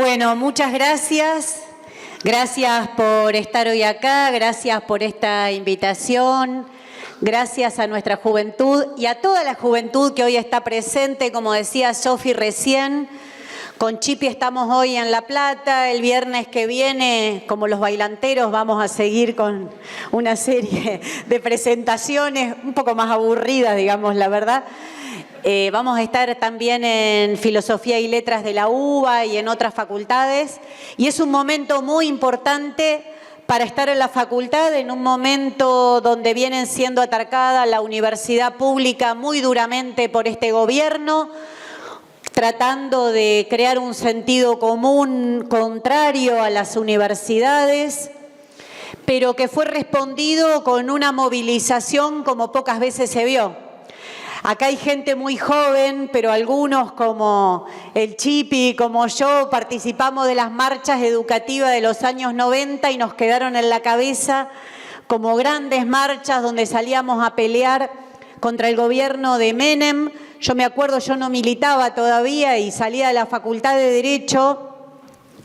Bueno, muchas gracias. Gracias por estar hoy acá, gracias por esta invitación, gracias a nuestra juventud y a toda la juventud que hoy está presente, como decía Sofi recién. Con Chipi estamos hoy en La Plata, el viernes que viene, como los bailanteros, vamos a seguir con una serie de presentaciones un poco más aburridas, digamos, la verdad. Vamos a estar también en Filosofía y Letras de la UBA y en otras facultades. Y es un momento muy importante para estar en la facultad, en un momento donde vienen siendo atacadas la universidad pública muy duramente por este gobierno, tratando de crear un sentido común contrario a las universidades, pero que fue respondido con una movilización como pocas veces se vio. Acá hay gente muy joven, pero algunos como el Chipi, como yo, participamos de las marchas educativas de los años 90 y nos quedaron en la cabeza como grandes marchas donde salíamos a pelear contra el gobierno de Menem. Yo me acuerdo, yo no militaba todavía y salía de la Facultad de Derecho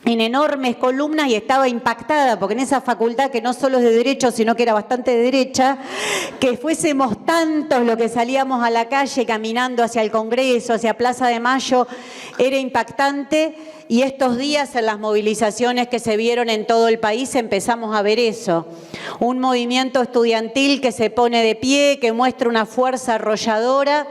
en enormes columnas y estaba impactada, porque en esa facultad que no solo es de Derecho, sino que era bastante de derecha, que fuésemos tantos los que salíamos a la calle caminando hacia el Congreso, hacia Plaza de Mayo, era impactante. Y estos días en las movilizaciones que se vieron en todo el país empezamos a ver eso. Un movimiento estudiantil que se pone de pie, que muestra una fuerza arrolladora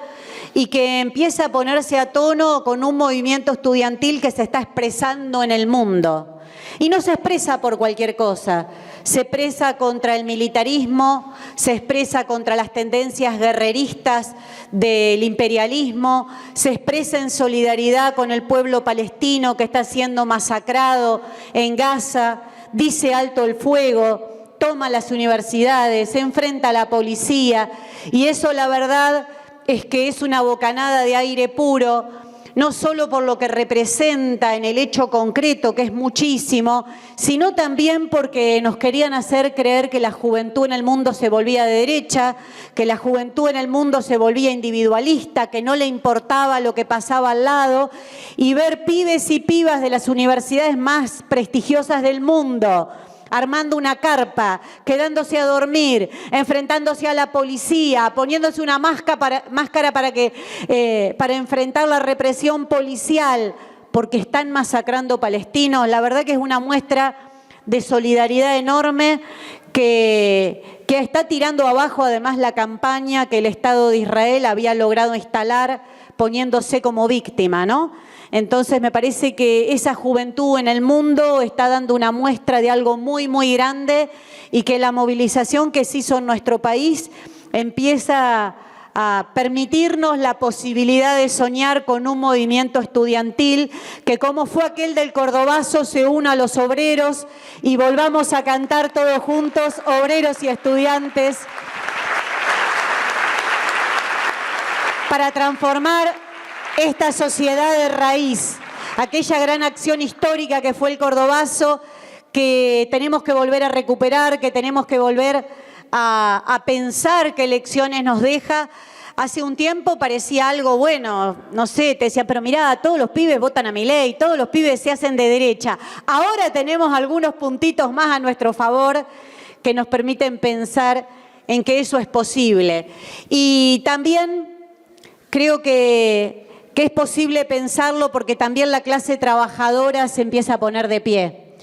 y que empieza a ponerse a tono con un movimiento estudiantil que se está expresando en el mundo. Y no se expresa por cualquier cosa, se expresa contra el militarismo, se expresa contra las tendencias guerreristas del imperialismo, se expresa en solidaridad con el pueblo palestino que está siendo masacrado en Gaza, dice alto el fuego, toma las universidades, se enfrenta a la policía y eso la verdad es que es una bocanada de aire puro, no solo por lo que representa en el hecho concreto, que es muchísimo, sino también porque nos querían hacer creer que la juventud en el mundo se volvía de derecha, que la juventud en el mundo se volvía individualista, que no le importaba lo que pasaba al lado, y ver pibes y pibas de las universidades más prestigiosas del mundo armando una carpa, quedándose a dormir, enfrentándose a la policía, poniéndose una máscara para enfrentar la represión policial, porque están masacrando palestinos. La verdad que es una muestra de solidaridad enorme que está tirando abajo además la campaña que el Estado de Israel había logrado instalar poniéndose como víctima, ¿no? Entonces me parece que esa juventud en el mundo está dando una muestra de algo muy, muy grande y que la movilización que se hizo en nuestro país empieza a permitirnos la posibilidad de soñar con un movimiento estudiantil que, como fue aquel del Cordobazo, se una a los obreros y volvamos a cantar todos juntos, obreros y estudiantes, para transformar esta sociedad de raíz, aquella gran acción histórica que fue el Cordobazo, que tenemos que volver a recuperar, que tenemos que volver a pensar qué lecciones nos deja. Hace un tiempo parecía algo bueno, no sé, te decían, pero mirá, todos los pibes votan a Milei, todos los pibes se hacen de derecha. Ahora tenemos algunos puntitos más a nuestro favor que nos permiten pensar en que eso es posible. Y también creo que es posible pensarlo porque también la clase trabajadora se empieza a poner de pie.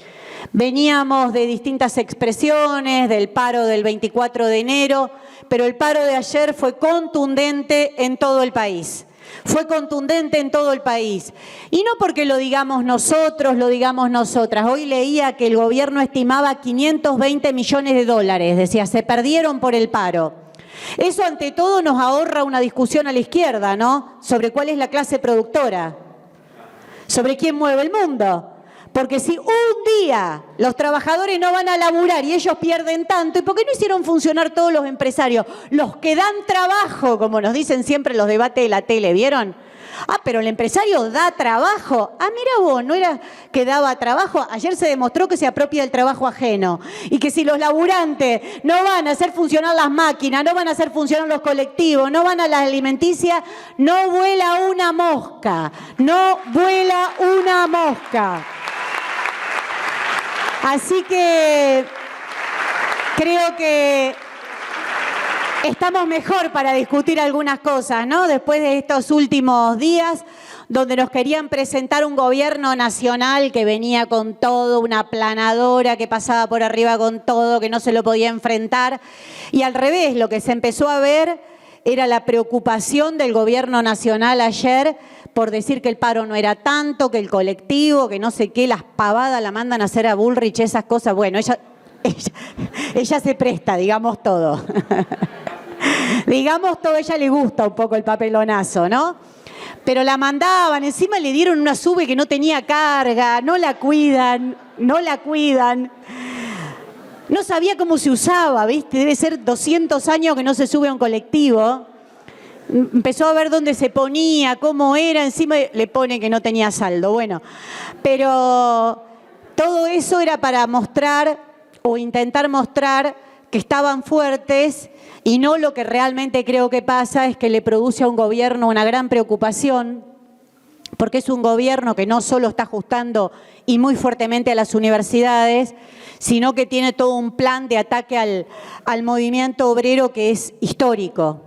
Veníamos de distintas expresiones, del paro del 24 de enero, pero el paro de ayer fue contundente en todo el país. Fue contundente en todo el país. Y no porque lo digamos nosotros, lo digamos nosotras. Hoy leía que el gobierno estimaba 520 millones de dólares, decía, se perdieron por el paro. Eso ante todo nos ahorra una discusión a la izquierda, ¿no? Sobre cuál es la clase productora, sobre quién mueve el mundo. Porque si un día los trabajadores no van a laburar y ellos pierden tanto, ¿y por qué no hicieron funcionar todos los empresarios? Los que dan trabajo, como nos dicen siempre en los debates de la tele, ¿vieron? Ah, pero el empresario da trabajo. Ah, mira vos, ¿no era que daba trabajo? Ayer se demostró que se apropia del trabajo ajeno y que si los laburantes no van a hacer funcionar las máquinas, no van a hacer funcionar los colectivos, no van a las alimenticias, no vuela una mosca, no vuela una mosca. Así que creo que estamos mejor para discutir algunas cosas, ¿no? Después de estos últimos días, donde nos querían presentar un gobierno nacional que venía con todo, una aplanadora que pasaba por arriba con todo, que no se lo podía enfrentar. Y al revés, lo que se empezó a ver era la preocupación del gobierno nacional ayer por decir que el paro no era tanto, que el colectivo, que no sé qué, las pavadas la mandan a hacer a Bullrich, esas cosas. Bueno, ella se presta, digamos todo. Digamos todo, a ella le gusta un poco el papelonazo, ¿no? Pero la mandaban, encima le dieron una sube que no tenía carga, no la cuidan. No sabía cómo se usaba, ¿viste? Debe ser 200 años que no se sube a un colectivo. Empezó a ver dónde se ponía, cómo era, encima le pone que no tenía saldo. Bueno, pero todo eso era para mostrar o intentar mostrar que estaban fuertes y no lo que realmente creo que pasa es que le produce a un gobierno una gran preocupación, porque es un gobierno que no solo está ajustando y muy fuertemente a las universidades, sino que tiene todo un plan de ataque al movimiento obrero que es histórico.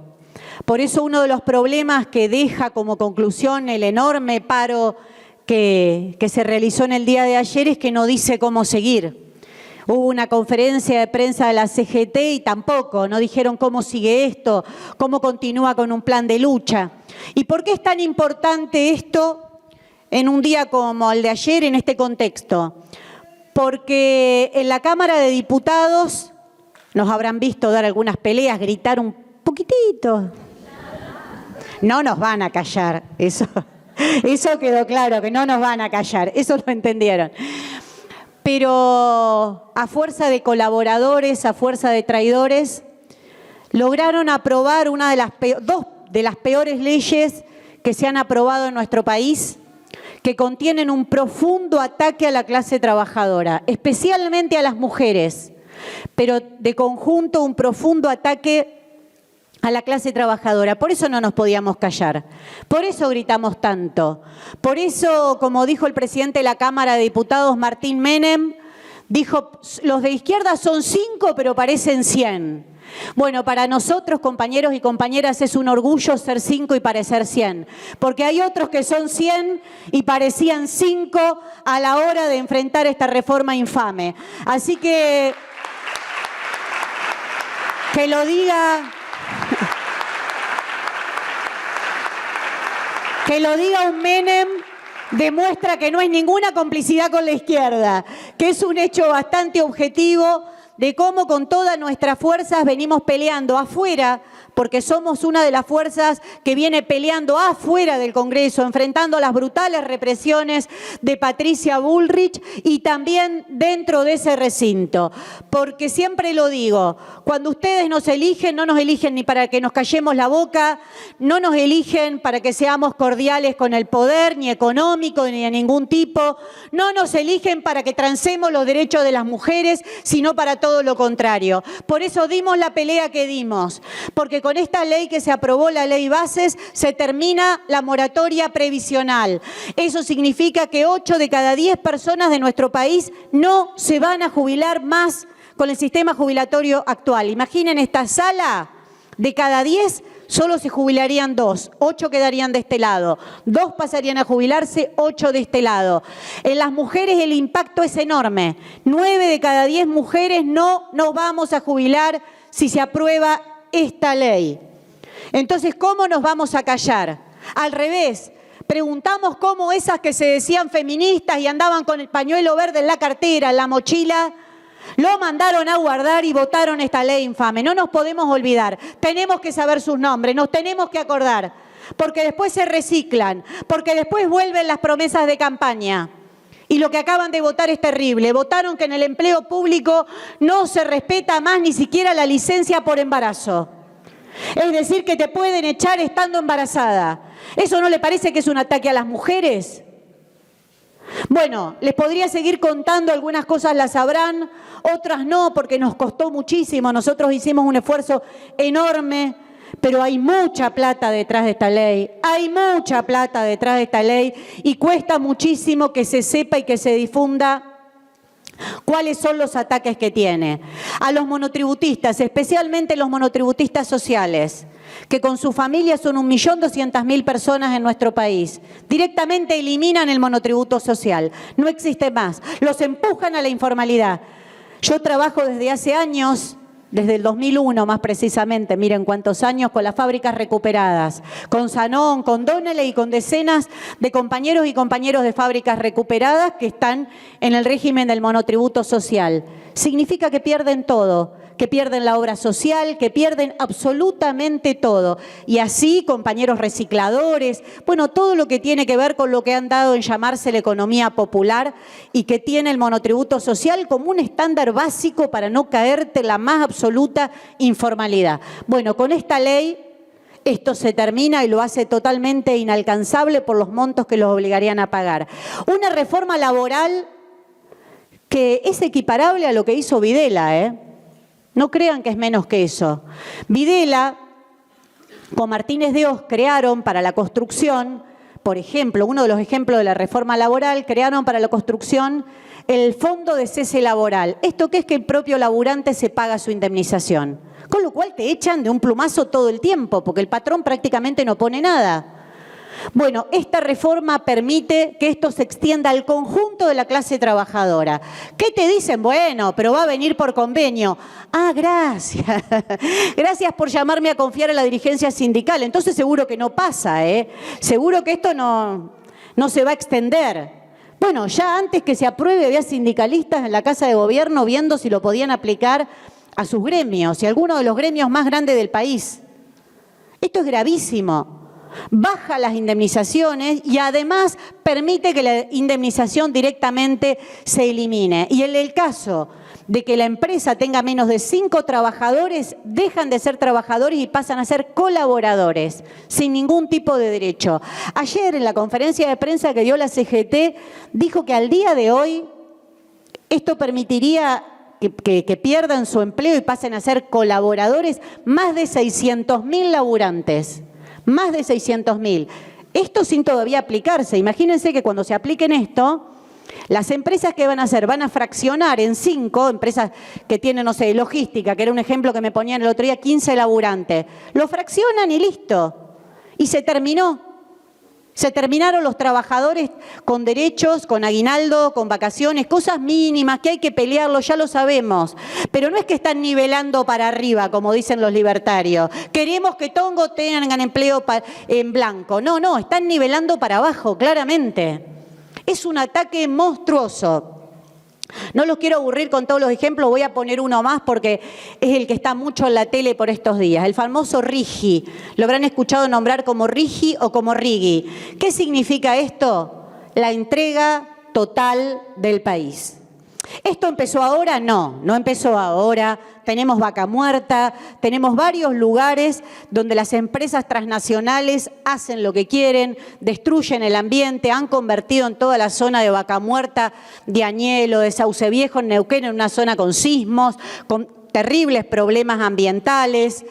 Por eso uno de los problemas que deja como conclusión el enorme paro que se realizó en el día de ayer es que no dice cómo seguir. Hubo una conferencia de prensa de la CGT y tampoco, no dijeron cómo sigue esto, cómo continúa con un plan de lucha. ¿Y por qué es tan importante esto en un día como el de ayer, en este contexto? Porque en la Cámara de Diputados nos habrán visto dar algunas peleas, gritar un poquitito. No nos van a callar, eso quedó claro, que no nos van a callar, eso lo entendieron. Pero a fuerza de colaboradores, a fuerza de traidores, lograron aprobar una de dos de las peores leyes que se han aprobado en nuestro país, que contienen un profundo ataque a la clase trabajadora, especialmente a las mujeres, pero de conjunto un profundo ataque a la clase trabajadora. Por eso no nos podíamos callar, por eso gritamos tanto, por eso, como dijo el presidente de la Cámara de Diputados, Martín Menem, dijo, los de izquierda son 5, pero parecen 100. Bueno, para nosotros, compañeros y compañeras, es un orgullo ser 5 y parecer 100, porque hay otros que son 100 y parecían 5 a la hora de enfrentar esta reforma infame. Así que lo diga... Que lo diga un Menem demuestra que no hay ninguna complicidad con la izquierda, que es un hecho bastante objetivo de cómo con todas nuestras fuerzas venimos peleando afuera, porque somos una de las fuerzas que viene peleando afuera del Congreso, enfrentando las brutales represiones de Patricia Bullrich y también dentro de ese recinto. Porque siempre lo digo, cuando ustedes nos eligen, no nos eligen ni para que nos callemos la boca, no nos eligen para que seamos cordiales con el poder, ni económico, ni de ningún tipo, no nos eligen para que transemos los derechos de las mujeres, sino para todo lo contrario. Por eso dimos la pelea que dimos, porque con esta ley que se aprobó, la ley Bases, se termina la moratoria previsional. Eso significa que 8 de cada 10 personas de nuestro país no se van a jubilar más con el sistema jubilatorio actual. Imaginen esta sala, de cada 10 solo se jubilarían 2, 8 quedarían de este lado, 2 pasarían a jubilarse, 8 de este lado. En las mujeres el impacto es enorme, 9 de cada 10 mujeres no nos vamos a jubilar si se aprueba esta ley. Entonces, ¿cómo nos vamos a callar? Al revés, preguntamos cómo esas que se decían feministas y andaban con el pañuelo verde en la cartera, en la mochila, lo mandaron a guardar y votaron esta ley infame. No nos podemos olvidar, tenemos que saber sus nombres, nos tenemos que acordar, porque después se reciclan, porque después vuelven las promesas de campaña. Y lo que acaban de votar es terrible. Votaron que en el empleo público no se respeta más ni siquiera la licencia por embarazo. Es decir, que te pueden echar estando embarazada. ¿Eso no le parece que es un ataque a las mujeres? Bueno, les podría seguir contando, algunas cosas las sabrán, otras no, porque nos costó muchísimo. Nosotros hicimos un esfuerzo enorme, pero hay mucha plata detrás de esta ley, hay mucha plata detrás de esta ley y cuesta muchísimo que se sepa y que se difunda ¿Cuáles son los ataques que tiene? A los monotributistas, especialmente los monotributistas sociales, que con su familia son 1.200.000 personas en nuestro país. Directamente eliminan el monotributo social. No existe más. Los empujan a la informalidad. Yo trabajo desde hace años, desde el 2001 más precisamente, miren cuántos años, con las fábricas recuperadas, con Sanón, con Donnelley y con decenas de compañeros y compañeros de fábricas recuperadas que están en el régimen del monotributo social. Significa que pierden todo, que pierden la obra social, que pierden absolutamente todo. Y así, compañeros recicladores, bueno, todo lo que tiene que ver con lo que han dado en llamarse la economía popular y que tiene el monotributo social como un estándar básico para no caerte en la más absoluta informalidad. Bueno, con esta ley esto se termina y lo hace totalmente inalcanzable por los montos que los obligarían a pagar. Una reforma laboral que es equiparable a lo que hizo Videla, No crean que es menos que eso. Videla, con Martínez de Hoz, crearon para la construcción, por ejemplo, uno de los ejemplos de la reforma laboral, crearon para la construcción el fondo de cese laboral. ¿Esto qué es? Que el propio laburante se paga su indemnización. Con lo cual te echan de un plumazo todo el tiempo, porque el patrón prácticamente no pone nada. Bueno, esta reforma permite que esto se extienda al conjunto de la clase trabajadora. ¿Qué te dicen? Bueno, pero va a venir por convenio. Ah, gracias. Gracias por llamarme a confiar a la dirigencia sindical. Entonces seguro que no pasa, Seguro que esto no se va a extender. Bueno, ya antes que se apruebe había sindicalistas en la Casa de Gobierno viendo si lo podían aplicar a sus gremios y a algunos de los gremios más grandes del país. Esto es gravísimo. Baja las indemnizaciones y además permite que la indemnización directamente se elimine. Y en el caso de que la empresa tenga menos de 5 trabajadores, dejan de ser trabajadores y pasan a ser colaboradores, sin ningún tipo de derecho. Ayer en la conferencia de prensa que dio la CGT, dijo que al día de hoy esto permitiría que pierdan su empleo y pasen a ser colaboradores más de 600.000 laburantes. Más de 600.000. Esto sin todavía aplicarse. Imagínense que cuando se apliquen esto, las empresas que van a hacer, van a fraccionar en 5, empresas que tienen, no sé, logística, que era un ejemplo que me ponían el otro día, 15 laburantes. Lo fraccionan y listo. Y se terminó. Se terminaron los trabajadores con derechos, con aguinaldo, con vacaciones, cosas mínimas que hay que pelearlo, ya lo sabemos. Pero no es que están nivelando para arriba, como dicen los libertarios. Queremos que todos tengan empleo en blanco. No, están nivelando para abajo, claramente. Es un ataque monstruoso. No los quiero aburrir con todos los ejemplos, voy a poner uno más porque es el que está mucho en la tele por estos días. El famoso RIGI, lo habrán escuchado nombrar como RIGI o como RIGI. ¿Qué significa esto? La entrega total del país. ¿Esto empezó ahora? No empezó ahora. Tenemos Vaca Muerta, tenemos varios lugares donde las empresas transnacionales hacen lo que quieren, destruyen el ambiente, han convertido en toda la zona de Vaca Muerta, de Añelo, de Sauce Viejo, en Neuquén, en una zona con sismos, con terribles problemas ambientales.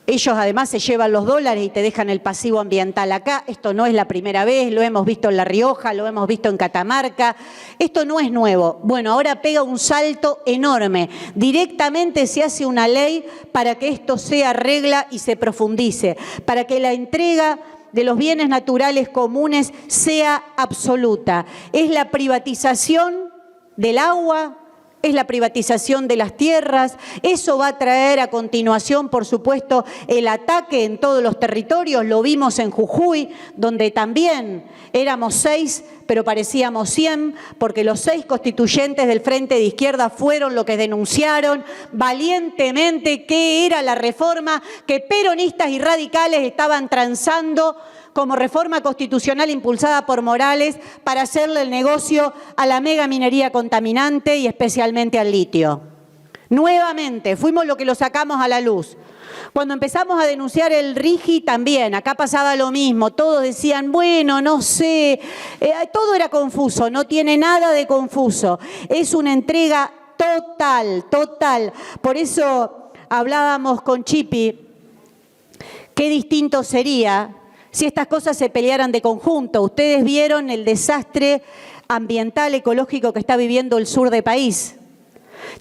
Ellos además se llevan los dólares y te dejan el pasivo ambiental acá. Esto no es la primera vez, lo hemos visto en La Rioja, lo hemos visto en Catamarca. Esto no es nuevo. Bueno, ahora pega un salto enorme. Directamente se hace una ley para que esto sea regla y se profundice, para que la entrega de los bienes naturales comunes sea absoluta. Es la privatización del agua, es la privatización de las tierras. Eso va a traer a continuación, por supuesto, el ataque en todos los territorios. Lo vimos en Jujuy, donde también éramos 6, pero parecíamos 100, porque los 6 constituyentes del Frente de Izquierda fueron los que denunciaron valientemente qué era la reforma que peronistas y radicales estaban transando como reforma constitucional impulsada por Morales para hacerle el negocio a la mega minería contaminante y especialmente al litio. Nuevamente, fuimos los que lo sacamos a la luz. Cuando empezamos a denunciar el RIGI también, acá pasaba lo mismo, todos decían, bueno, no sé, todo era confuso, no tiene nada de confuso, es una entrega total. Por eso hablábamos con Chipi, qué distinto sería si estas cosas se pelearan de conjunto. Ustedes vieron el desastre ambiental, ecológico que está viviendo el sur del país.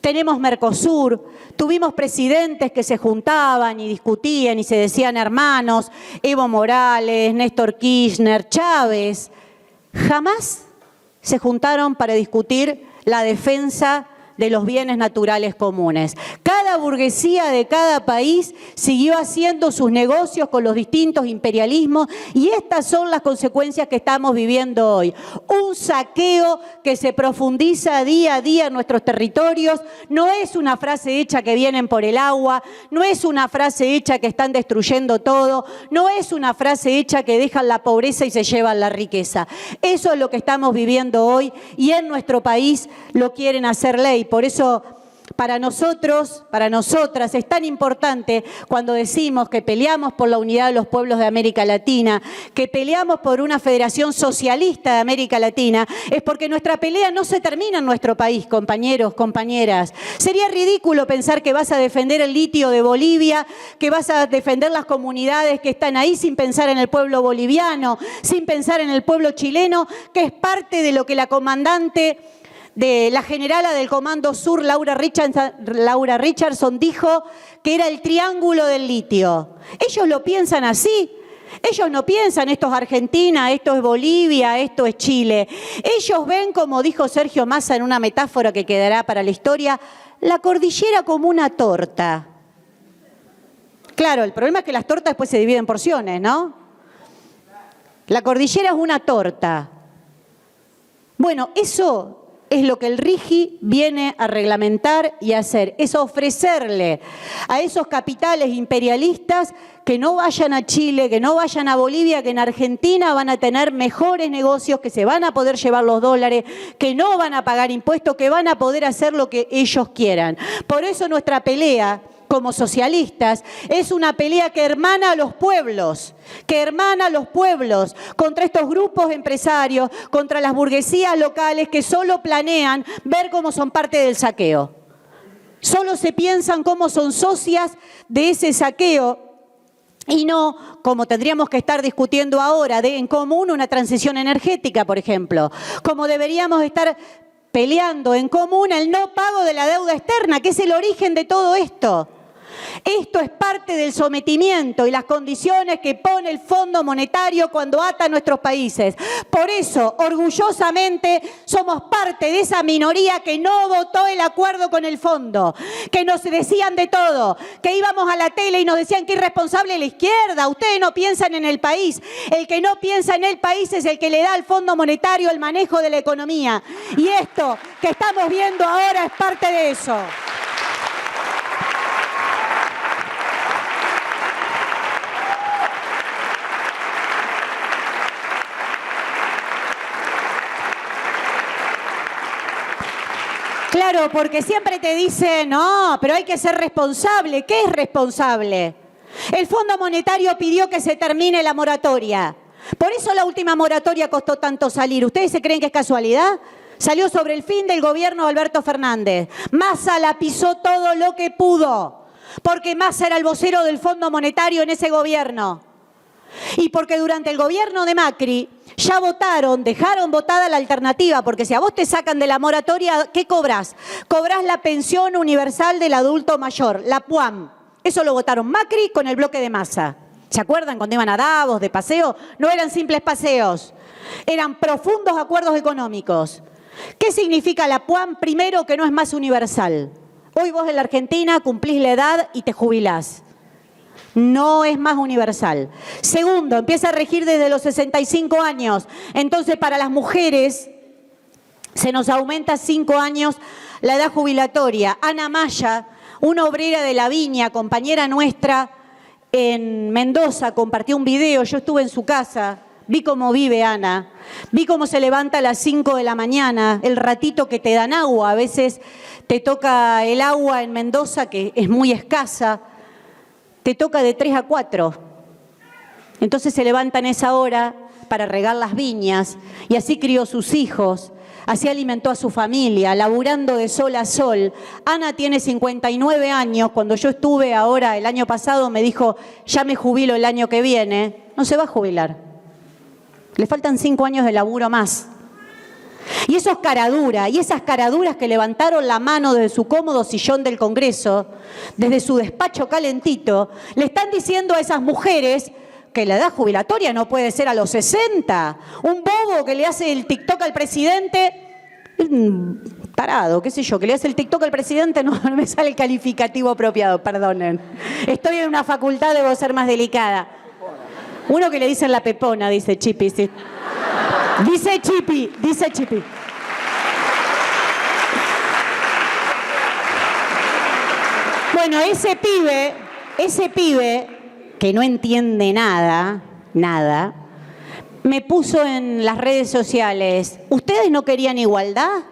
tenemos Mercosur, tuvimos presidentes que se juntaban y discutían y se decían hermanos, Evo Morales, Néstor Kirchner, Chávez. Jamás se juntaron para discutir la defensa de los bienes naturales comunes. Cada burguesía de cada país siguió haciendo sus negocios con los distintos imperialismos y estas son las consecuencias que estamos viviendo hoy. Un saqueo que se profundiza día a día en nuestros territorios. No es una frase hecha que vienen por el agua, no es una frase hecha que están destruyendo todo, no es una frase hecha que dejan la pobreza y se llevan la riqueza. Eso es lo que estamos viviendo hoy y en nuestro país lo quieren hacer ley. Por eso, para nosotros, para nosotras, es tan importante cuando decimos que peleamos por la unidad de los pueblos de América Latina, que peleamos por una federación socialista de América Latina, es porque nuestra pelea no se termina en nuestro país, compañeros, compañeras. Sería ridículo pensar que vas a defender el litio de Bolivia, que vas a defender las comunidades que están ahí sin pensar en el pueblo boliviano, sin pensar en el pueblo chileno, que es parte de lo que la comandante de la generala del Comando Sur, Laura Richardson, dijo que era el triángulo del litio. Ellos lo piensan así. Ellos no piensan esto es Argentina, esto es Bolivia, esto es Chile. Ellos ven, como dijo Sergio Massa en una metáfora que quedará para la historia, la cordillera como una torta. Claro, el problema es que las tortas después se dividen en porciones, ¿no? La cordillera es una torta. Bueno, eso es lo que el RIGI viene a reglamentar y a hacer, es ofrecerle a esos capitales imperialistas que no vayan a Chile, que no vayan a Bolivia, que en Argentina van a tener mejores negocios, que se van a poder llevar los dólares, que no van a pagar impuestos, que van a poder hacer lo que ellos quieran. Por eso nuestra pelea como socialistas es una pelea que hermana a los pueblos, contra estos grupos empresarios, contra las burguesías locales que solo planean ver cómo son parte del saqueo. Solo se piensan cómo son socias de ese saqueo y no como tendríamos que estar discutiendo ahora, en común una transición energética, por ejemplo, como deberíamos estar peleando en común el no pago de la deuda externa, que es el origen de todo esto. Esto es parte del sometimiento y las condiciones que pone el Fondo Monetario cuando ata a nuestros países. Por eso, orgullosamente, somos parte de esa minoría que no votó el acuerdo con el fondo, que nos decían de todo, que íbamos a la tele y nos decían que irresponsable la izquierda, ustedes no piensan en el país. El que no piensa en el país es el que le da al Fondo Monetario el manejo de la economía. Y esto que estamos viendo ahora es parte de eso. Claro, porque siempre te dicen, no, pero hay que ser responsable. ¿Qué es responsable? El Fondo Monetario pidió que se termine la moratoria. Por eso la última moratoria costó tanto salir. ¿Ustedes se creen que es casualidad? Salió sobre el fin del gobierno de Alberto Fernández. Massa la pisó todo lo que pudo, porque Massa era el vocero del Fondo Monetario en ese gobierno. Y porque durante el gobierno de Macri ya votaron, dejaron votada la alternativa, porque si a vos te sacan de la moratoria, ¿qué cobrás? Cobrás la pensión universal del adulto mayor, la PUAM. Eso lo votaron Macri con el bloque de Massa. ¿Se acuerdan cuando iban a Davos de paseo? No eran simples paseos, eran profundos acuerdos económicos. ¿Qué significa la PUAM? Primero, que no es más universal. Hoy vos en la Argentina cumplís la edad y te jubilás. No es más universal. Segundo, empieza a regir desde los 65 años. Entonces, para las mujeres se nos aumenta 5 años la edad jubilatoria. Ana Maya, una obrera de la viña, compañera nuestra en Mendoza, compartió un video. Yo estuve en su casa, vi cómo vive Ana, vi cómo se levanta a las 5 de la mañana, el ratito que te dan agua. A veces te toca el agua en Mendoza, que es muy escasa. Te toca de 3 a 4. Entonces se levantan esa hora para regar las viñas y así crió sus hijos, así alimentó a su familia, laburando de sol a sol. Ana tiene 59 años. Cuando yo estuve ahora el año pasado me dijo, ya me jubilo el año que viene. No se va a jubilar. Le faltan 5 años de laburo más. Y esos caraduras, y esas caraduras que levantaron la mano desde su cómodo sillón del Congreso, desde su despacho calentito, le están diciendo a esas mujeres que la edad jubilatoria no puede ser a los 60. Un bobo que le hace el TikTok al presidente, tarado, qué sé yo, que le hace el TikTok al presidente, no me sale el calificativo apropiado, perdonen. Estoy en una facultad, debo ser más delicada. Uno que le dicen la pepona, dice Chipi, sí. Dice Chipi. Bueno, ese pibe que no entiende nada, me puso en las redes sociales, ¿ustedes no querían igualdad?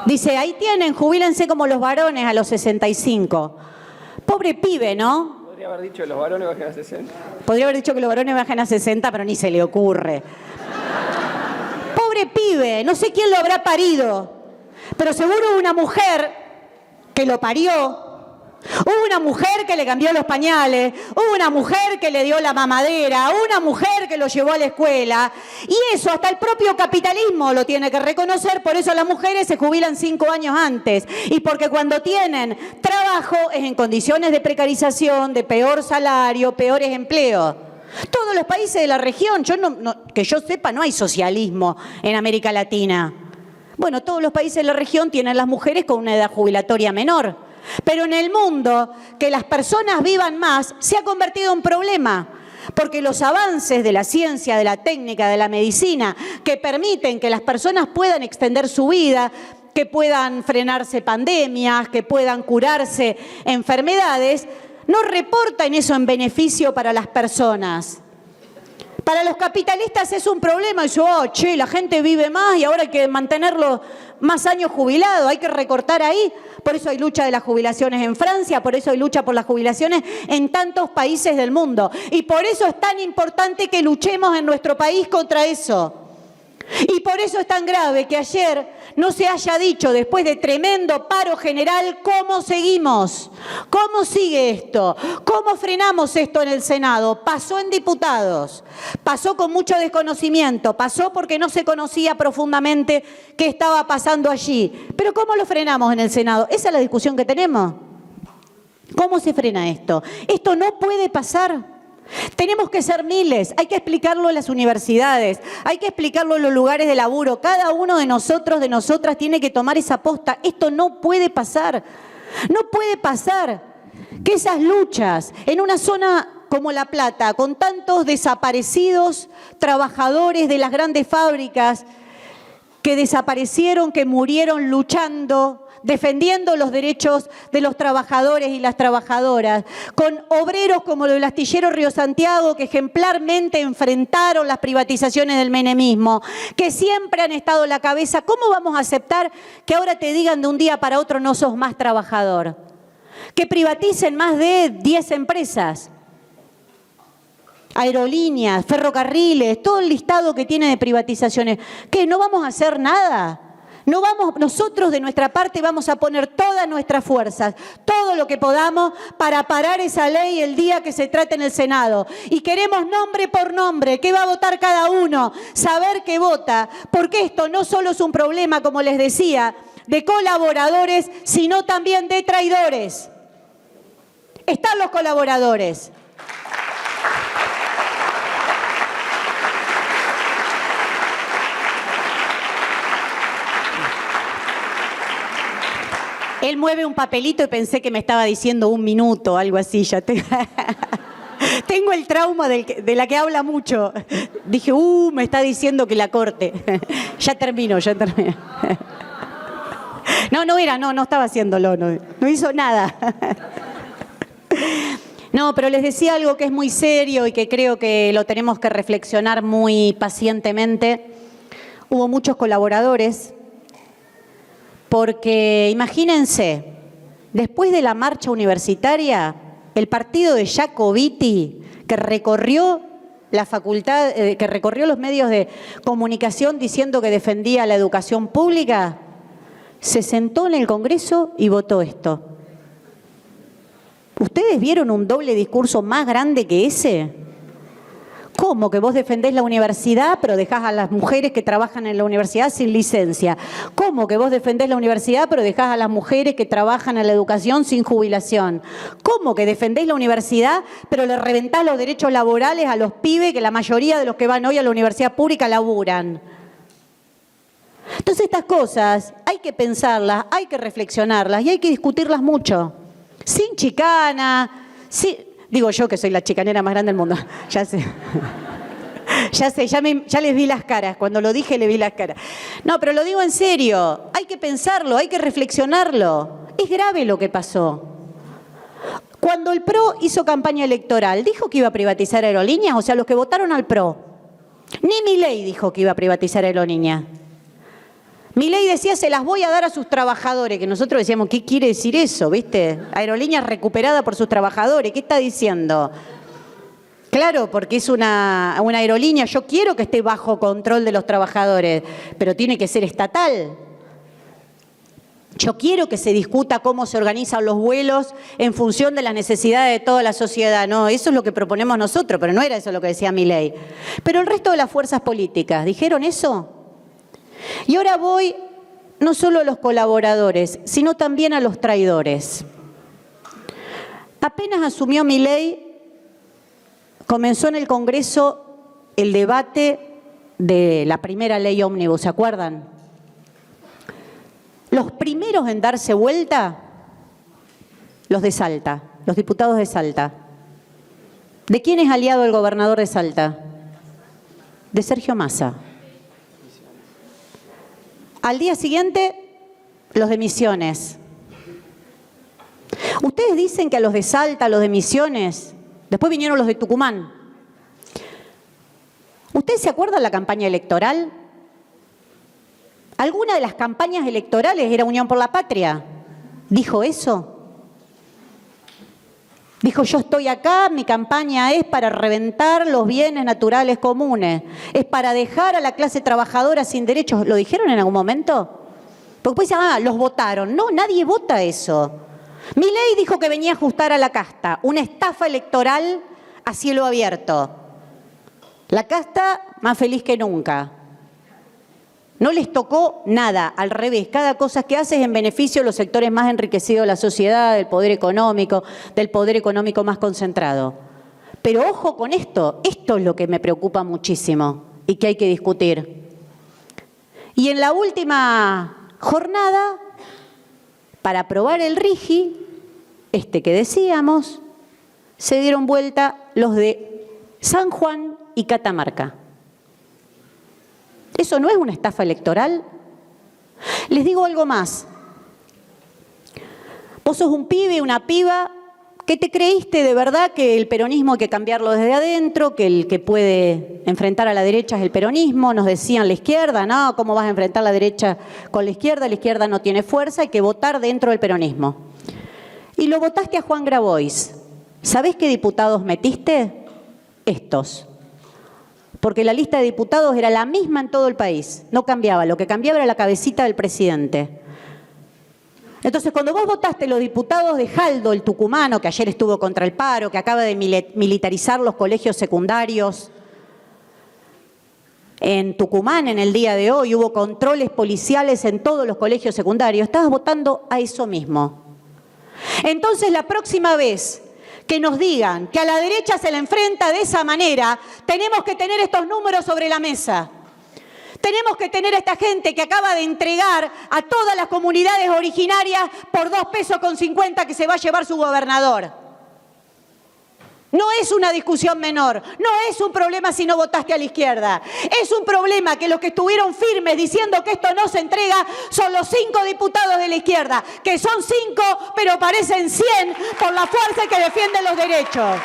Dice, ahí tienen, jubílense como los varones a los 65. Pobre pibe, ¿no? Podría haber dicho que los varones bajen a 60. Podría haber dicho que los varones bajen a 60, pero ni se le ocurre. Pobre pibe, no sé quién lo habrá parido, pero seguro una mujer que lo parió. Hubo una mujer que le cambió los pañales, hubo una mujer que le dio la mamadera, una mujer que lo llevó a la escuela. Y eso hasta el propio capitalismo lo tiene que reconocer, por eso las mujeres se jubilan 5 años antes. Y porque cuando tienen trabajo es en condiciones de precarización, de peor salario, peores empleos. Todos los países de la región, que yo sepa, no hay socialismo en América Latina. Bueno, todos los países de la región tienen las mujeres con una edad jubilatoria menor. Pero en el mundo, que las personas vivan más se ha convertido en problema, porque los avances de la ciencia, de la técnica, de la medicina, que permiten que las personas puedan extender su vida, que puedan frenarse pandemias, que puedan curarse enfermedades, no reportan eso en beneficio para las personas. Para los capitalistas es un problema. Dicen, la gente vive más y ahora hay que mantenerlo más años jubilado, hay que recortar ahí. Por eso hay lucha de las jubilaciones en Francia, por eso hay lucha por las jubilaciones en tantos países del mundo. Y por eso es tan importante que luchemos en nuestro país contra eso. Y por eso es tan grave que ayer no se haya dicho, después de tremendo paro general, cómo seguimos, cómo sigue esto, cómo frenamos esto en el Senado. Pasó en diputados, pasó con mucho desconocimiento, pasó porque no se conocía profundamente qué estaba pasando allí. Pero ¿cómo lo frenamos en el Senado? Esa es la discusión que tenemos. ¿Cómo se frena esto? Esto no puede pasar. Tenemos que ser miles, hay que explicarlo en las universidades, hay que explicarlo en los lugares de laburo. Cada uno de nosotros, de nosotras, tiene que tomar esa posta. Esto no puede pasar. No puede pasar que esas luchas en una zona como La Plata, con tantos desaparecidos trabajadores de las grandes fábricas que desaparecieron, que murieron luchando, defendiendo los derechos de los trabajadores y las trabajadoras, con obreros como los del astillero Río Santiago que ejemplarmente enfrentaron las privatizaciones del menemismo, que siempre han estado a la cabeza. ¿Cómo vamos a aceptar que ahora te digan de un día para otro no sos más trabajador? Que privaticen más de 10 empresas, aerolíneas, ferrocarriles, todo el listado que tiene de privatizaciones. ¿Qué? ¿No vamos a hacer nada? No vamos, nosotros de nuestra parte vamos a poner todas nuestras fuerzas, todo lo que podamos para parar esa ley el día que se trate en el Senado. Y queremos nombre por nombre, qué va a votar cada uno, saber qué vota, porque esto no solo es un problema, como les decía, de colaboradores, sino también de traidores. Están los colaboradores. Él mueve un papelito y pensé que me estaba diciendo 1 minuto, algo así. Ya tengo el trauma de la que habla mucho. Dije, me está diciendo que la corte. Ya termino. No estaba haciéndolo, no hizo nada. No, pero les decía algo que es muy serio y que creo que lo tenemos que reflexionar muy pacientemente. Hubo muchos colaboradores. Porque imagínense, después de la marcha universitaria, el partido de Jacobiti, que recorrió la facultad, que recorrió los medios de comunicación diciendo que defendía la educación pública, se sentó en el Congreso y votó esto. ¿Ustedes vieron un doble discurso más grande que ese? ¿Cómo que vos defendés la universidad pero dejás a las mujeres que trabajan en la universidad sin licencia? ¿Cómo que vos defendés la universidad pero dejás a las mujeres que trabajan en la educación sin jubilación? ¿Cómo que defendés la universidad pero le reventás los derechos laborales a los pibes que la mayoría de los que van hoy a la universidad pública laburan? Entonces estas cosas hay que pensarlas, hay que reflexionarlas y hay que discutirlas mucho. Sin chicana, digo yo que soy la chicanera más grande del mundo, ya sé. Ya les vi las caras, cuando lo dije le vi las caras. No, pero lo digo en serio, hay que pensarlo, hay que reflexionarlo. Es grave lo que pasó. Cuando el PRO hizo campaña electoral, ¿dijo que iba a privatizar aerolíneas? O sea, los que votaron al PRO. Ni Milei dijo que iba a privatizar aerolíneas. Milei decía, se las voy a dar a sus trabajadores, que nosotros decíamos, ¿qué quiere decir eso? ¿Viste? Aerolíneas recuperada por sus trabajadores, ¿qué está diciendo? Claro, porque es una aerolínea, yo quiero que esté bajo control de los trabajadores, pero tiene que ser estatal. Yo quiero que se discuta cómo se organizan los vuelos en función de las necesidades de toda la sociedad. No, eso es lo que proponemos nosotros, pero no era eso lo que decía Milei. Pero el resto de las fuerzas políticas, ¿dijeron eso? Y ahora voy no solo a los colaboradores, sino también a los traidores. Apenas asumió Milei, comenzó en el Congreso el debate de la primera ley ómnibus, ¿se acuerdan? Los primeros en darse vuelta, los de Salta, los diputados de Salta. ¿De quién es aliado el gobernador de Salta? De Sergio Massa. Al día siguiente, los de Misiones. Ustedes dicen que a los de Salta, a los de Misiones, después vinieron los de Tucumán. ¿Ustedes se acuerdan la campaña electoral? ¿Alguna de las campañas electorales era Unión por la Patria? ¿Dijo eso? Dijo, yo estoy acá, mi campaña es para reventar los bienes naturales comunes, es para dejar a la clase trabajadora sin derechos. ¿Lo dijeron en algún momento? Porque después dicen, los votaron. No, nadie vota eso. Milei dijo que venía a ajustar a la casta, una estafa electoral a cielo abierto. La casta más feliz que nunca. No les tocó nada, al revés, cada cosa que hace es en beneficio de los sectores más enriquecidos de la sociedad, del poder económico más concentrado. Pero ojo con esto es lo que me preocupa muchísimo y que hay que discutir. Y en la última jornada, para aprobar el RIGI, que decíamos, se dieron vuelta los de San Juan y Catamarca. ¿Eso no es una estafa electoral? Les digo algo más. Vos sos un pibe, una piba, que te creíste de verdad que el peronismo hay que cambiarlo desde adentro, que el que puede enfrentar a la derecha es el peronismo. Nos decían la izquierda, no, ¿cómo vas a enfrentar la derecha con la izquierda no tiene fuerza, hay que votar dentro del peronismo. Y lo votaste a Juan Grabois. ¿Sabés qué diputados metiste? Estos. Porque la lista de diputados era la misma en todo el país, no cambiaba, lo que cambiaba era la cabecita del presidente. Entonces, cuando vos votaste los diputados de Jaldo, el tucumano, que ayer estuvo contra el paro, que acaba de militarizar los colegios secundarios, en Tucumán en el día de hoy hubo controles policiales en todos los colegios secundarios, estabas votando a eso mismo. Entonces, la próxima vez que nos digan que a la derecha se la enfrenta de esa manera, tenemos que tener estos números sobre la mesa. Tenemos que tener a esta gente que acaba de entregar a todas las comunidades originarias por 2,50 pesos que se va a llevar su gobernador. No es una discusión menor, no es un problema si no votaste a la izquierda. Es un problema que los que estuvieron firmes diciendo que esto no se entrega son los 5 diputados de la izquierda, que son 5 pero parecen 100 por la fuerza que defienden los derechos.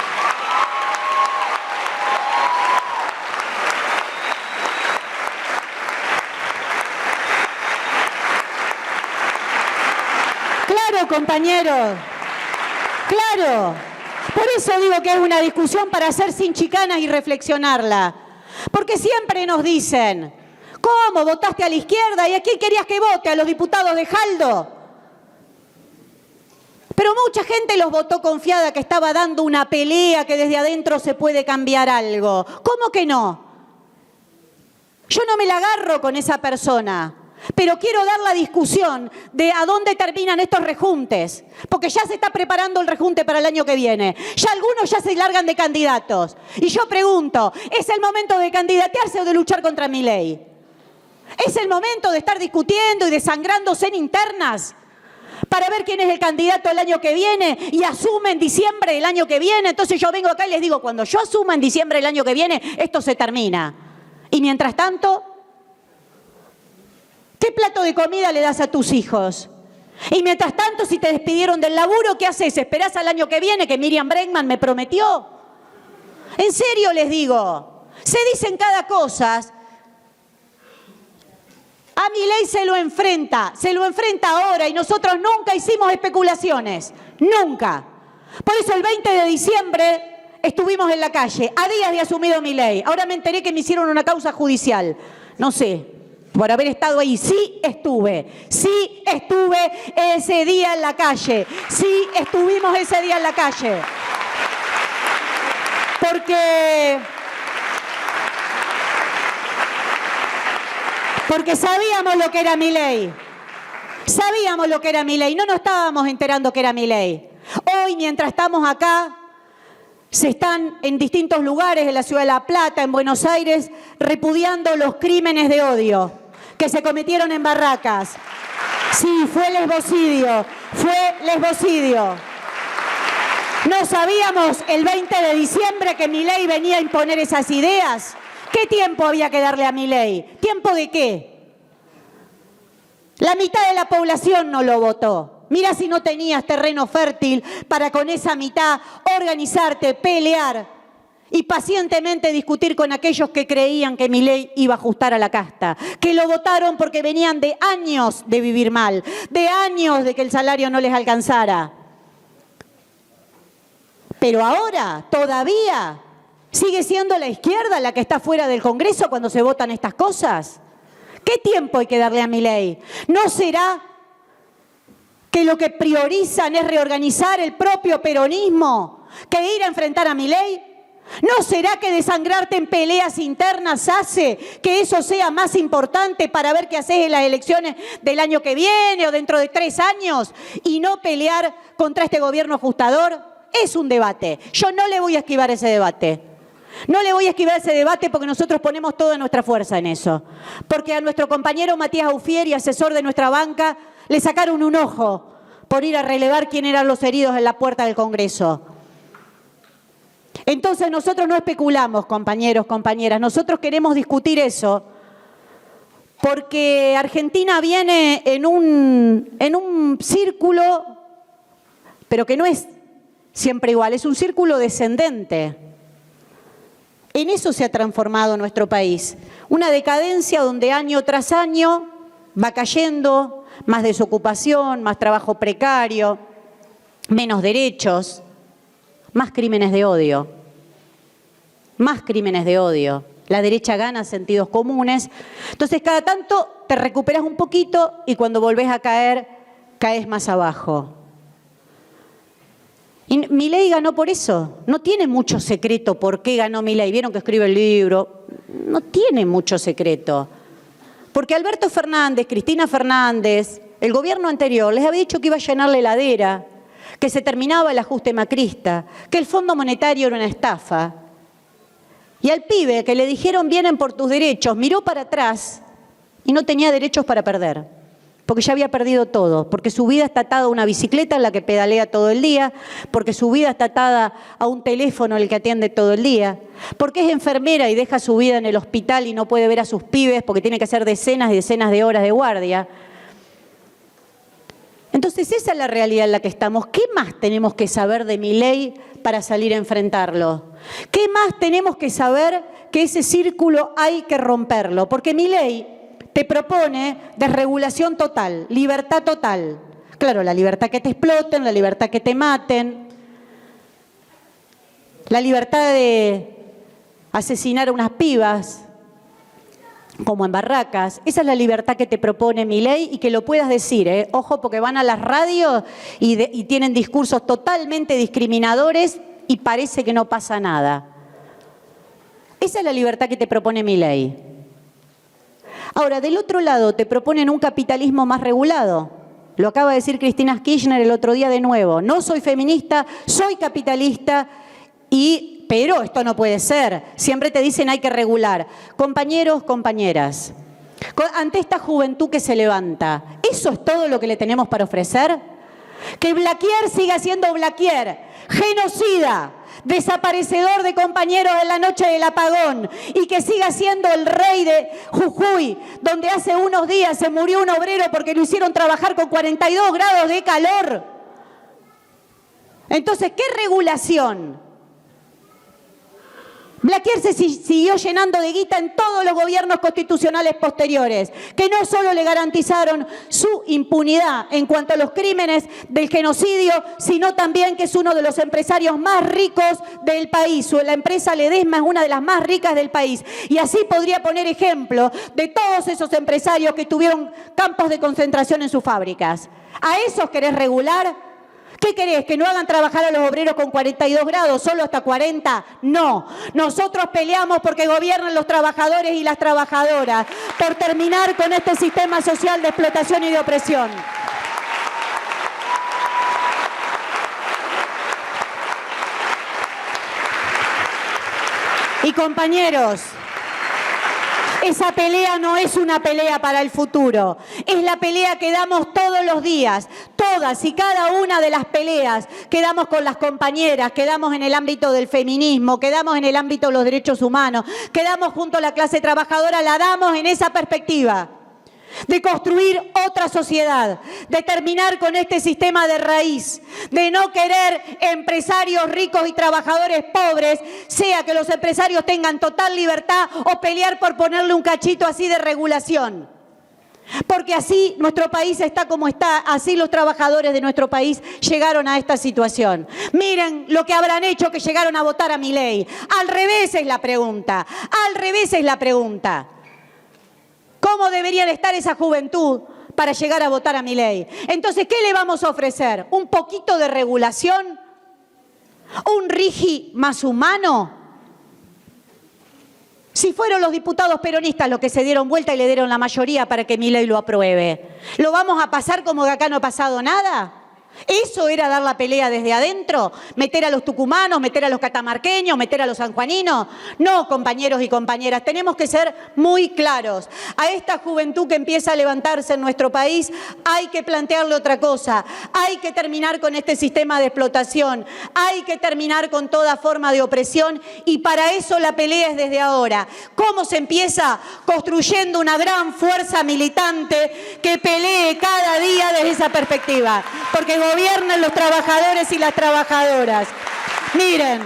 Claro, compañeros, claro. Por eso digo que es una discusión para hacer sin chicanas y reflexionarla. Porque siempre nos dicen, ¿cómo votaste a la izquierda? ¿Y a quién querías que vote? ¿A los diputados de Jaldo? Pero mucha gente los votó confiada que estaba dando una pelea, que desde adentro se puede cambiar algo. ¿Cómo que no? Yo no me la agarro con esa persona, pero quiero dar la discusión de a dónde terminan estos rejuntes, porque ya se está preparando el rejunte para el año que viene. Ya algunos ya se largan de candidatos. Y yo pregunto, ¿es el momento de candidatearse o de luchar contra Milei? ¿Es el momento de estar discutiendo y desangrándose en internas para ver quién es el candidato el año que viene y asume en diciembre del año que viene? Entonces yo vengo acá y les digo, cuando yo asuma en diciembre del año que viene, esto se termina. Y mientras tanto, ¿qué plato de comida le das a tus hijos? Y mientras tanto, si te despidieron del laburo, ¿qué haces? ¿Esperás al año que viene que Miriam Bregman me prometió? En serio les digo, se dicen cada cosa. A Milei se lo enfrenta ahora y nosotros nunca hicimos especulaciones, nunca. Por eso el 20 de diciembre estuvimos en la calle, a días de asumido Milei. Ahora me enteré que me hicieron una causa judicial, no sé, por haber estado ahí. Sí estuve ese día en la calle, sí estuvimos ese día en la calle. Porque sabíamos lo que era Milei. Sabíamos lo que era Milei, no nos estábamos enterando que era Milei. Hoy, mientras estamos acá, se están en distintos lugares de la ciudad de La Plata, en Buenos Aires, repudiando los crímenes de odio que se cometieron en Barracas. Sí, fue lesbocidio. ¿No sabíamos el 20 de diciembre que Milei venía a imponer esas ideas? ¿Qué tiempo había que darle a Milei? ¿Tiempo de qué? La mitad de la población no lo votó. Mira si no tenías terreno fértil para con esa mitad organizarte, pelear y pacientemente discutir con aquellos que creían que Milei iba a ajustar a la casta, que lo votaron porque venían de años de vivir mal, de años de que el salario no les alcanzara. Pero ahora, todavía, ¿sigue siendo la izquierda la que está fuera del Congreso cuando se votan estas cosas? ¿Qué tiempo hay que darle a Milei? ¿No será que lo que priorizan es reorganizar el propio peronismo que ir a enfrentar a Milei? ¿No será que desangrarte en peleas internas hace que eso sea más importante para ver qué haces en las elecciones del año que viene o dentro de 3 años y no pelear contra este gobierno ajustador? Es un debate. Yo no le voy a esquivar ese debate. No le voy a esquivar ese debate porque nosotros ponemos toda nuestra fuerza en eso. Porque a nuestro compañero Matías Aufieri, asesor de nuestra banca, le sacaron un ojo por ir a relevar quién eran los heridos en la puerta del Congreso. Entonces nosotros no especulamos, compañeros, compañeras. Nosotros queremos discutir eso porque Argentina viene en un círculo, pero que no es siempre igual, es un círculo descendente. En eso se ha transformado nuestro país. Una decadencia donde año tras año va cayendo, más desocupación, más trabajo precario, menos derechos, más crímenes de odio. Más crímenes de odio. La derecha gana sentidos comunes. Entonces, cada tanto te recuperas un poquito y cuando volvés a caer, caes más abajo. Y Milei ganó por eso. No tiene mucho secreto por qué ganó Milei. Vieron que escribe el libro. No tiene mucho secreto. Porque Alberto Fernández, Cristina Fernández, el gobierno anterior les había dicho que iba a llenar la heladera, que se terminaba el ajuste macrista, que el Fondo Monetario era una estafa. Y al pibe que le dijeron vienen por tus derechos, miró para atrás y no tenía derechos para perder. Porque ya había perdido todo, porque su vida está atada a una bicicleta en la que pedalea todo el día, porque su vida está atada a un teléfono en el que atiende todo el día, porque es enfermera y deja su vida en el hospital y no puede ver a sus pibes porque tiene que hacer decenas y decenas de horas de guardia. Entonces esa es la realidad en la que estamos. ¿Qué más tenemos que saber de Milei para salir a enfrentarlo? ¿Qué más tenemos que saber que ese círculo hay que romperlo? Porque Milei te propone desregulación total, libertad total. Claro, la libertad que te exploten, la libertad que te maten, la libertad de asesinar a unas pibas, como en barracas. Esa es la libertad que te propone Milei y que lo puedas decir, ¿eh? Ojo, porque van a las radios y tienen discursos totalmente discriminadores y parece que no pasa nada. Esa es la libertad que te propone Milei. Ahora, del otro lado, te proponen un capitalismo más regulado. Lo acaba de decir Cristina Kirchner el otro día de nuevo. No soy feminista, soy capitalista pero esto no puede ser. Siempre te dicen hay que regular. Compañeros, compañeras, ante esta juventud que se levanta, ¿eso es todo lo que le tenemos para ofrecer? Que Blaquier siga siendo Blaquier, genocida, desaparecedor de compañeros en la noche del apagón, y que siga siendo el rey de Jujuy, donde hace unos días se murió un obrero porque lo hicieron trabajar con 42 grados de calor. Entonces, ¿qué regulación? Blaquier se siguió llenando de guita en todos los gobiernos constitucionales posteriores, que no solo le garantizaron su impunidad en cuanto a los crímenes del genocidio, sino también que es uno de los empresarios más ricos del país. La empresa Ledesma es una de las más ricas del país. Y así podría poner ejemplo de todos esos empresarios que tuvieron campos de concentración en sus fábricas. ¿A esos querés regular? ¿Qué querés? ¿Que no hagan trabajar a los obreros con 42 grados, solo hasta 40? No. Nosotros peleamos porque gobiernan los trabajadores y las trabajadoras, por terminar con este sistema social de explotación y de opresión. Y compañeros, esa pelea no es una pelea para el futuro, es la pelea que damos todos los días, todas y cada una de las peleas que damos con las compañeras, que damos en el ámbito del feminismo, que damos en el ámbito de los derechos humanos, que damos junto a la clase trabajadora, la damos en esa perspectiva de construir otra sociedad, de terminar con este sistema de raíz, de no querer empresarios ricos y trabajadores pobres, sea que los empresarios tengan total libertad o pelear por ponerle un cachito así de regulación. Porque así nuestro país está como está, así los trabajadores de nuestro país llegaron a esta situación. Miren lo que habrán hecho que llegaron a votar a Milei. Al revés es la pregunta, al revés es la pregunta. ¿Cómo deberían estar esa juventud para llegar a votar a Milei? Entonces, ¿qué le vamos a ofrecer? ¿Un poquito de regulación? ¿Un RIGI más humano? Si fueron los diputados peronistas los que se dieron vuelta y le dieron la mayoría para que Milei lo apruebe, ¿lo vamos a pasar como que acá no ha pasado nada? ¿Eso era dar la pelea desde adentro? ¿Meter a los tucumanos, meter a los catamarqueños, meter a los sanjuaninos? No, compañeros y compañeras, tenemos que ser muy claros. A esta juventud que empieza a levantarse en nuestro país hay que plantearle otra cosa. Hay que terminar con este sistema de explotación. Hay que terminar con toda forma de opresión y para eso la pelea es desde ahora. ¿Cómo se empieza? Construyendo una gran fuerza militante que pelee cada día desde esa perspectiva. Porque gobiernan los trabajadores y las trabajadoras. Miren,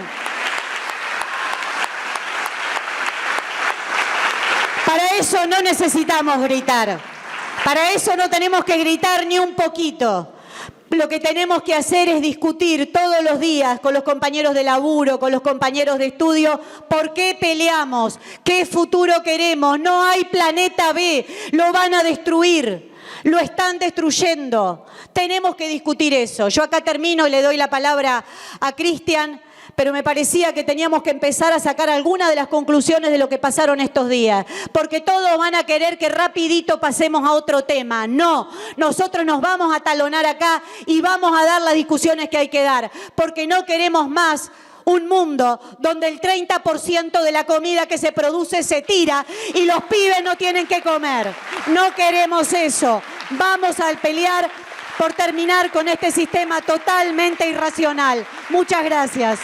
para eso no necesitamos gritar, para eso no tenemos que gritar ni un poquito. Lo que tenemos que hacer es discutir todos los días con los compañeros de laburo, con los compañeros de estudio, por qué peleamos, qué futuro queremos. No hay planeta B, lo van a destruir. Lo están destruyendo. Tenemos que discutir eso. Yo acá termino y le doy la palabra a Cristian, pero me parecía que teníamos que empezar a sacar algunas de las conclusiones de lo que pasaron estos días, porque todos van a querer que rapidito pasemos a otro tema. No, nosotros nos vamos a talonar acá y vamos a dar las discusiones que hay que dar, porque no queremos más un mundo donde el 30% de la comida que se produce se tira y los pibes no tienen que comer. No queremos eso. Vamos a pelear por terminar con este sistema totalmente irracional. Muchas gracias.